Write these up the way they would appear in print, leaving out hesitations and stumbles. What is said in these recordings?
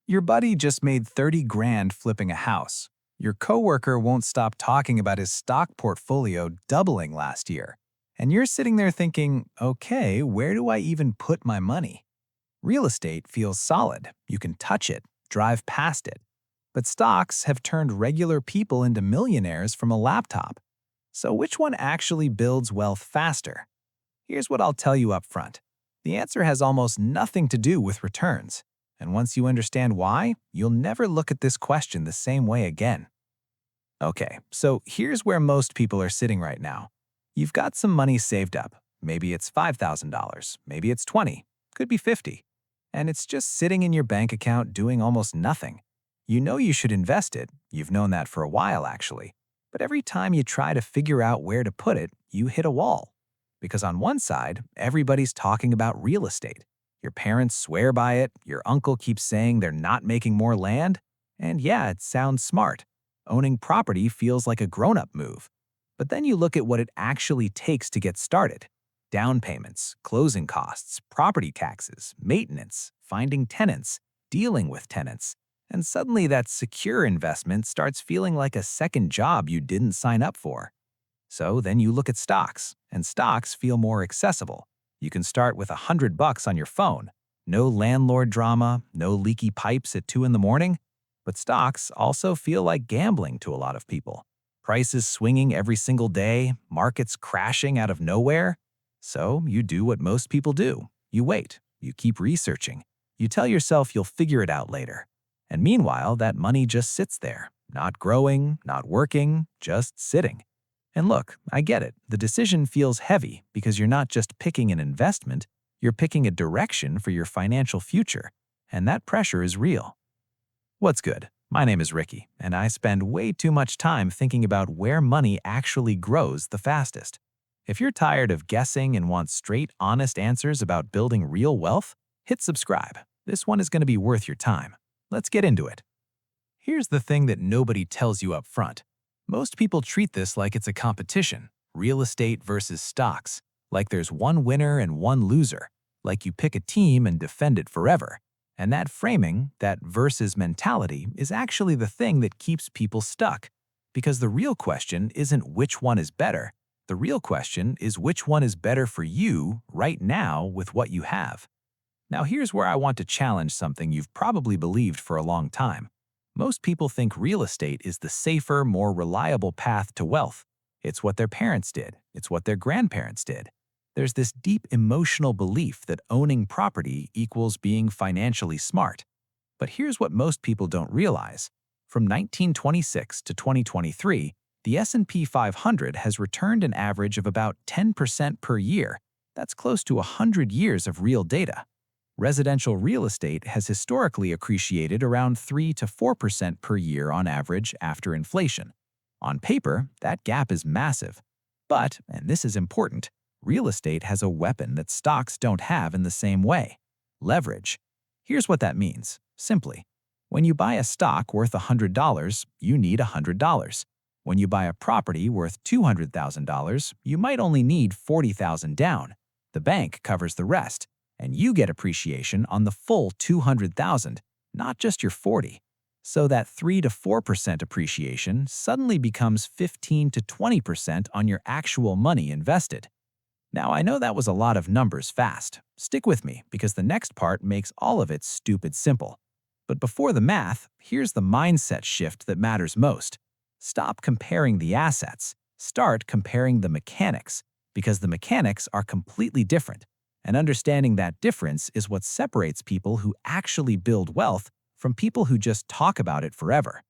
Your buddy just made 30 grand flipping a house. Your coworker won't stop talking about his stock portfolio doubling last year. And you're sitting there thinking, okay, where do I even put my money? Real estate feels solid. You can touch it, drive past it. But stocks have turned regular people into millionaires from a laptop. So which one actually builds wealth faster? Here's what I'll tell you up front. The answer has almost nothing to do with returns. And once you understand why, you'll never look at this question the same way again. Okay, so here's where most people are sitting right now. You've got some money saved up. Maybe it's $5,000, maybe it's 20, could be 50. And it's just sitting in your bank account doing almost nothing. You know you should invest it. You've known that for a while actually. But every time you try to figure out where to put it, you hit a wall. Because on one side, everybody's talking about real estate. Your parents swear by it, your uncle keeps saying they're not making more land, and yeah, it sounds smart. Owning property feels like a grown-up move. But then you look at what it actually takes to get started. Down payments, closing costs, property taxes, maintenance, finding tenants, dealing with tenants, and suddenly that secure investment starts feeling like a second job you didn't sign up for. So then you look at stocks, and stocks feel more accessible. You can start with $100 on your phone. No landlord drama, no leaky pipes at 2 in the morning. But stocks also feel like gambling to a lot of people. Prices swinging every single day, markets crashing out of nowhere. So you do what most people do. You wait. You keep researching. You tell yourself you'll figure it out later. And meanwhile, that money just sits there, not growing, not working, just sitting. And look, I get it. The decision feels heavy because you're not just picking an investment, you're picking a direction for your financial future, and that pressure is real. What's good? My name is Ricky, and I spend way too much time thinking about where money actually grows the fastest. If you're tired of guessing and want straight, honest answers about building real wealth, hit subscribe. This one is going to be worth your time. Let's get into it. Here's the thing that nobody tells you up front. Most people treat this like it's a competition, real estate versus stocks, like there's one winner and one loser, like you pick a team and defend it forever. And that framing, that versus mentality, is actually the thing that keeps people stuck. Because the real question isn't which one is better. The real question is which one is better for you right now with what you have. Now here's where I want to challenge something you've probably believed for a long time. Most people think real estate is the safer, more reliable path to wealth. It's what their parents did. It's what their grandparents did. There's this deep emotional belief that owning property equals being financially smart. But here's what most people don't realize. From 1926 to 2023, the S&P 500 has returned an average of about 10% per year. That's close to 100 years of real data. Residential real estate has historically appreciated around 3 to 4% per year on average after inflation. On paper, that gap is massive. But, and this is important, real estate has a weapon that stocks don't have in the same way: leverage. Here's what that means. Simply, when you buy a stock worth $100, you need $100. When you buy a property worth $200,000, you might only need $40,000 down. The bank covers the rest, and you get appreciation on the full $200,000, not just your $40,000. So that 3 to 4% appreciation suddenly becomes 15 to 20% on your actual money invested. Now, I know that was a lot of numbers fast. Stick with me, because the next part makes all of it stupid simple. But before the math, here's the mindset shift that matters most. Stop comparing the assets. Start comparing the mechanics, because the mechanics are completely different. And understanding that difference is what separates people who actually build wealth from people who just talk about it forever.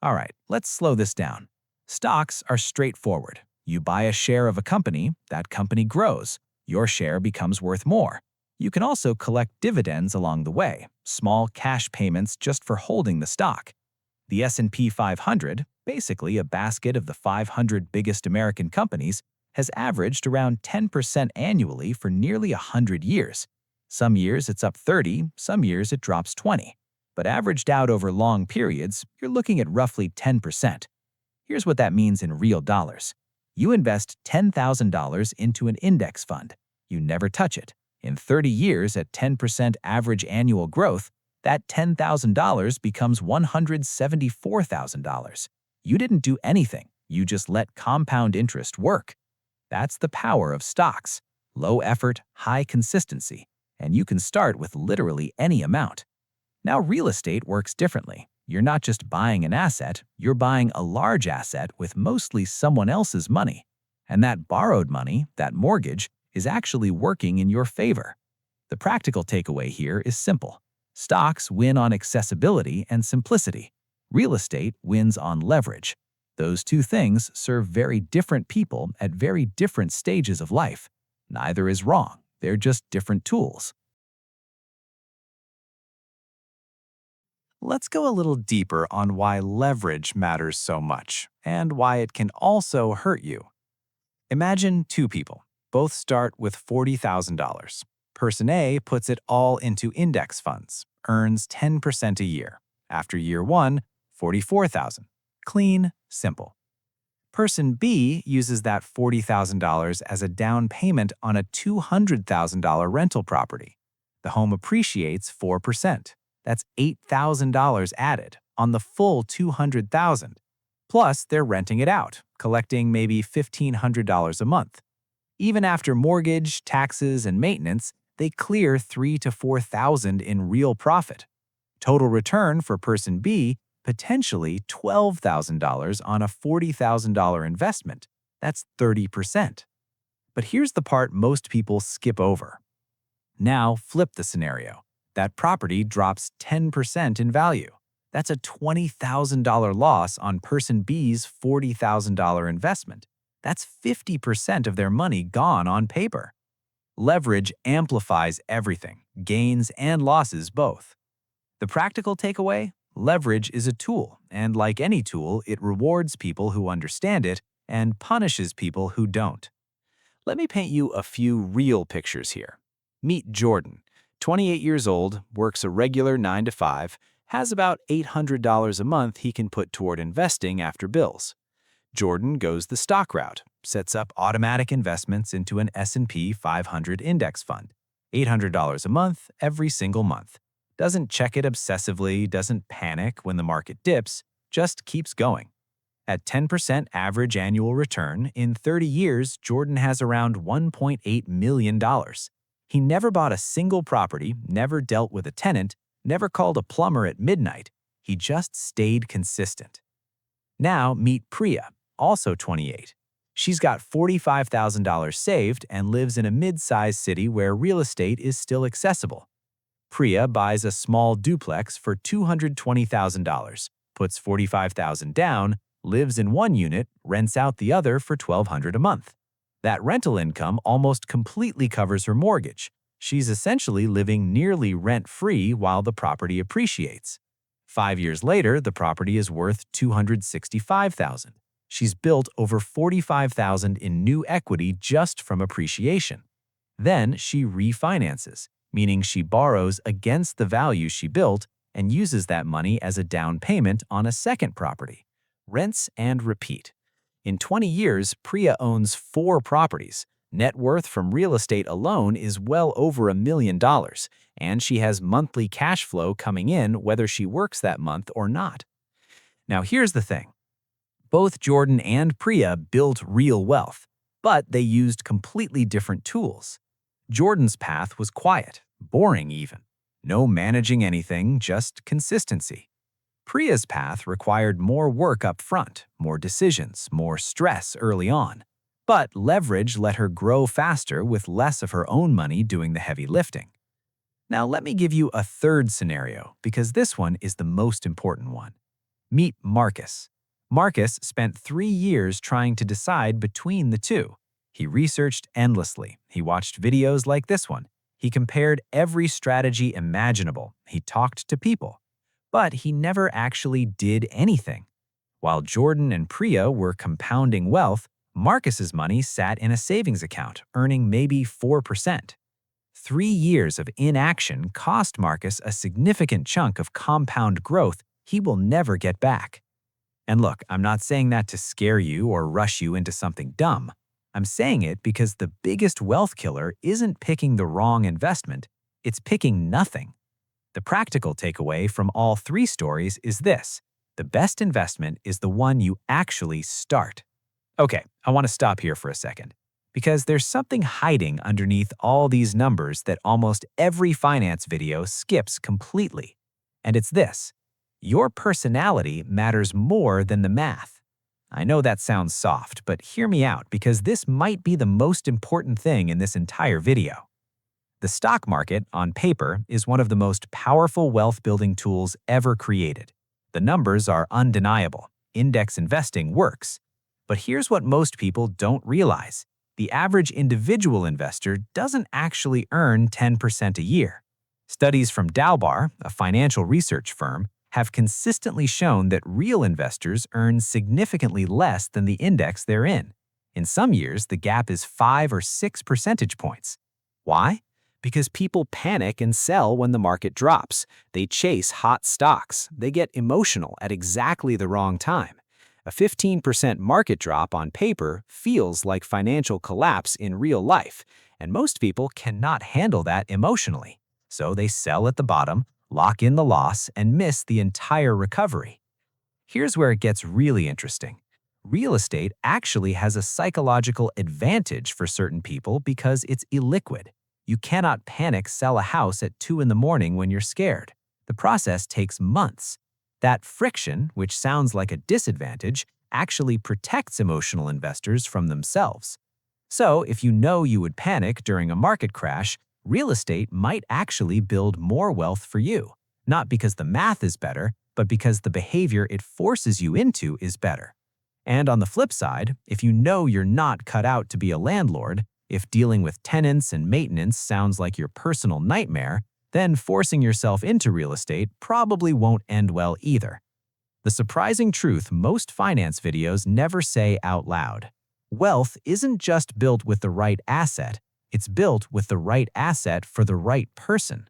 All right, let's slow this down. Stocks are straightforward. You buy a share of a company, that company grows. Your share becomes worth more. You can also collect dividends along the way, small cash payments just for holding the stock. The S&P 500, basically a basket of the 500 biggest American companies, has averaged around 10% annually for nearly 100 years. Some years it's up 30, some years it drops 20. But averaged out over long periods, you're looking at roughly 10%. Here's what that means in real dollars. You invest $10,000 into an index fund. You never touch it. In 30 years at 10% average annual growth, That $10,000 becomes $174,000. You didn't do anything. You just let compound interest work. That's the power of stocks. Low effort, high consistency. And you can start with literally any amount. Now, real estate works differently. You're not just buying an asset, you're buying a large asset with mostly someone else's money. And that borrowed money, that mortgage, is actually working in your favor. The practical takeaway here is simple. Stocks win on accessibility and simplicity. Real estate wins on leverage. Those two things serve very different people at very different stages of life. Neither is wrong. They're just different tools. Let's go a little deeper on why leverage matters so much and why it can also hurt you. Imagine two people. Both start with $40,000. Person A puts it all into index funds, earns 10% a year. After year one, $44,000. Clean, simple. Person B uses that $40,000 as a down payment on a $200,000 rental property. The home appreciates 4%. That's $8,000 added on the full $200,000. Plus, they're renting it out, collecting maybe $1,500 a month. Even after mortgage, taxes, and maintenance, they clear $3,000 to $4,000 in real profit. Total return for person B, potentially $12,000 on a $40,000 investment. That's 30%. But here's the part most people skip over. Now flip the scenario. That property drops 10% in value. That's a $20,000 loss on person B's $40,000 investment. That's 50% of their money gone on paper. Leverage amplifies everything, gains and losses both. The practical takeaway? Leverage is a tool, and like any tool, it rewards people who understand it and punishes people who don't. Let me paint you a few real pictures here. Meet Jordan, 28 years old, works a regular 9 to 5, has about $800 a month he can put toward investing after bills. Jordan goes the stock route, sets up automatic investments into an S&P 500 index fund. $800 a month every single month. Doesn't check it obsessively, doesn't panic when the market dips, just keeps going. At 10% average annual return, in 30 years, Jordan has around $1.8 million. He never bought a single property, never dealt with a tenant, never called a plumber at midnight. He just stayed consistent. Now meet Priya, also 28. She's got $45,000 saved and lives in a mid-sized city where real estate is still accessible. Priya buys a small duplex for $220,000, puts $45,000 down, lives in one unit, rents out the other for $1,200 a month. That rental income almost completely covers her mortgage. She's essentially living nearly rent-free while the property appreciates. 5 years later, the property is worth $265,000. She's built over $45,000 in new equity just from appreciation. Then she refinances, meaning she borrows against the value she built and uses that money as a down payment on a second property. Rents and repeat. In 20 years, Priya owns 4 properties. Net worth from real estate alone is well over $1 million, and she has monthly cash flow coming in whether she works that month or not. Now here's the thing. Both Jordan and Priya built real wealth, but they used completely different tools. Jordan's path was quiet, boring even. No managing anything, just consistency. Priya's path required more work up front, more decisions, more stress early on. But leverage let her grow faster with less of her own money doing the heavy lifting. Now let me give you a third scenario, because this one is the most important one. Meet Marcus. Marcus spent 3 years trying to decide between the two. He researched endlessly. He watched videos like this one. He compared every strategy imaginable. He talked to people. But he never actually did anything. While Jordan and Priya were compounding wealth, Marcus's money sat in a savings account, earning maybe 4%. 3 years of inaction cost Marcus a significant chunk of compound growth he will never get back. And look, I'm not saying that to scare you or rush you into something dumb. I'm saying it because the biggest wealth killer isn't picking the wrong investment, it's picking nothing. The practical takeaway from all three stories is this: the best investment is the one you actually start. Okay, I want to stop here for a second, because there's something hiding underneath all these numbers that almost every finance video skips completely. And it's this: your personality matters more than the math. I know that sounds soft, but hear me out, because this might be the most important thing in this entire video. The stock market, on paper, is one of the most powerful wealth-building tools ever created. The numbers are undeniable. Index investing works. But here's what most people don't realize: the average individual investor doesn't actually earn 10% a year. Studies from Dalbar, a financial research firm, have consistently shown that real investors earn significantly less than the index they're in. In some years, the gap is 5 or 6 percentage points. Why? Because people panic and sell when the market drops. They chase hot stocks. They get emotional at exactly the wrong time. A 15% market drop on paper feels like financial collapse in real life, and most people cannot handle that emotionally. So they sell at the bottom, lock in the loss, and miss the entire recovery. Here's where it gets really interesting. Real estate actually has a psychological advantage for certain people because it's illiquid. You cannot panic sell a house at 2 in the morning when you're scared. The process takes months. That friction, which sounds like a disadvantage, actually protects emotional investors from themselves. So, if you know you would panic during a market crash, real estate might actually build more wealth for you, not because the math is better, but because the behavior it forces you into is better. And on the flip side, if you know you're not cut out to be a landlord, if dealing with tenants and maintenance sounds like your personal nightmare, then forcing yourself into real estate probably won't end well either. The surprising truth most finance videos never say out loud: wealth isn't just built with the right asset, it's built with the right asset for the right person.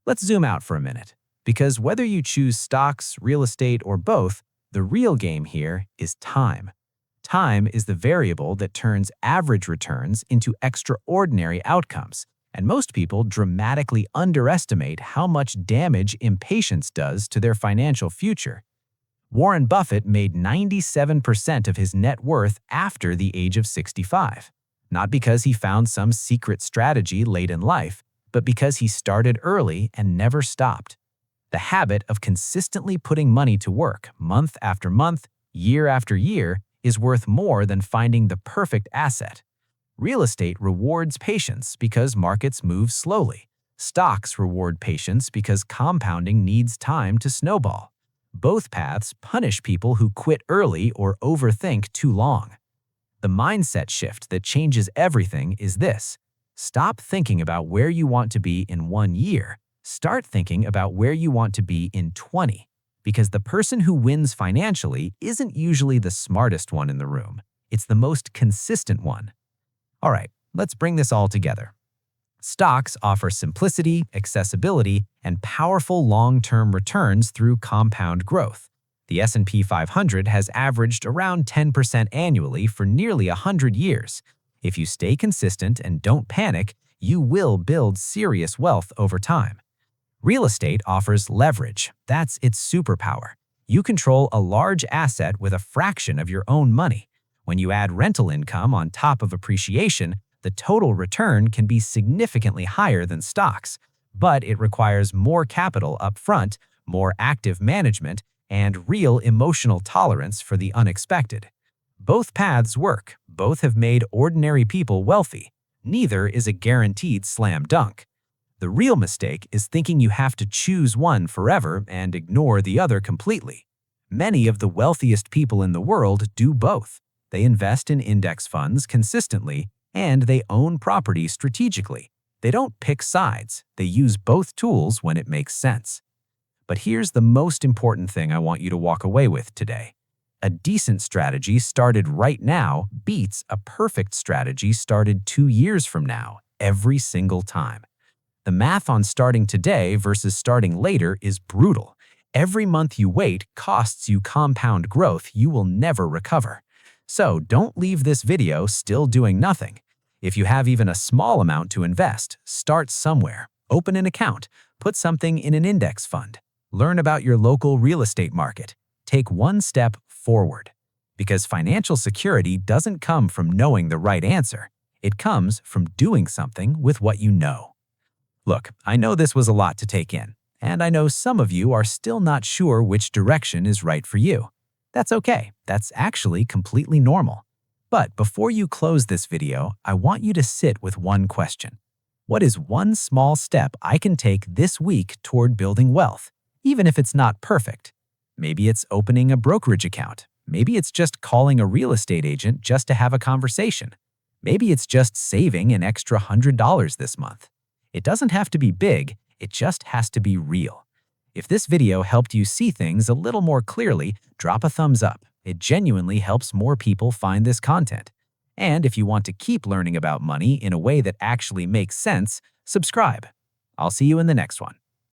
Let's zoom out for a minute, because whether you choose stocks, real estate, or both, the real game here is time. Time is the variable that turns average returns into extraordinary outcomes, and most people dramatically underestimate how much damage impatience does to their financial future. Warren Buffett made 97% of his net worth after the age of 65, not because he found some secret strategy late in life, but because he started early and never stopped. The habit of consistently putting money to work, month after month, year after year, is worth more than finding the perfect asset. Real estate rewards patience because markets move slowly. Stocks reward patience because compounding needs time to snowball. Both paths punish people who quit early or overthink too long. The mindset shift that changes everything is this: stop thinking about where you want to be in 1 year. Start thinking about where you want to be in 20. Because the person who wins financially isn't usually the smartest one in the room. It's the most consistent one. All right, let's bring this all together. Stocks offer simplicity, accessibility, and powerful long-term returns through compound growth. The S&P 500 has averaged around 10% annually for nearly 100 years. If you stay consistent and don't panic, you will build serious wealth over time. Real estate offers leverage. That's its superpower. You control a large asset with a fraction of your own money. When you add rental income on top of appreciation, the total return can be significantly higher than stocks, but it requires more capital up front, more active management, and real emotional tolerance for the unexpected. Both paths work. Both have made ordinary people wealthy. Neither is a guaranteed slam dunk. The real mistake is thinking you have to choose one forever and ignore the other completely. Many of the wealthiest people in the world do both. They invest in index funds consistently, and they own property strategically. They don't pick sides. They use both tools when it makes sense. But here's the most important thing I want you to walk away with today. A decent strategy started right now beats a perfect strategy started 2 years from now, every single time. The math on starting today versus starting later is brutal. Every month you wait costs you compound growth you will never recover. So don't leave this video still doing nothing. If you have even a small amount to invest, start somewhere. Open an account, Put something in an index fund. Learn about your local real estate market. Take one step forward. Because financial security doesn't come from knowing the right answer. It comes from doing something with what you know. Look, I know this was a lot to take in, and I know some of you are still not sure which direction is right for you. That's okay. That's actually completely normal. But before you close this video, I want you to sit with one question. What is one small step I can take this week toward building wealth, even if it's not perfect? Maybe it's opening a brokerage account. Maybe it's just calling a real estate agent just to have a conversation. Maybe it's just saving an extra $100 this month. It doesn't have to be big, it just has to be real. If this video helped you see things a little more clearly, drop a thumbs up. It genuinely helps more people find this content. And if you want to keep learning about money in a way that actually makes sense, subscribe. I'll see you in the next one.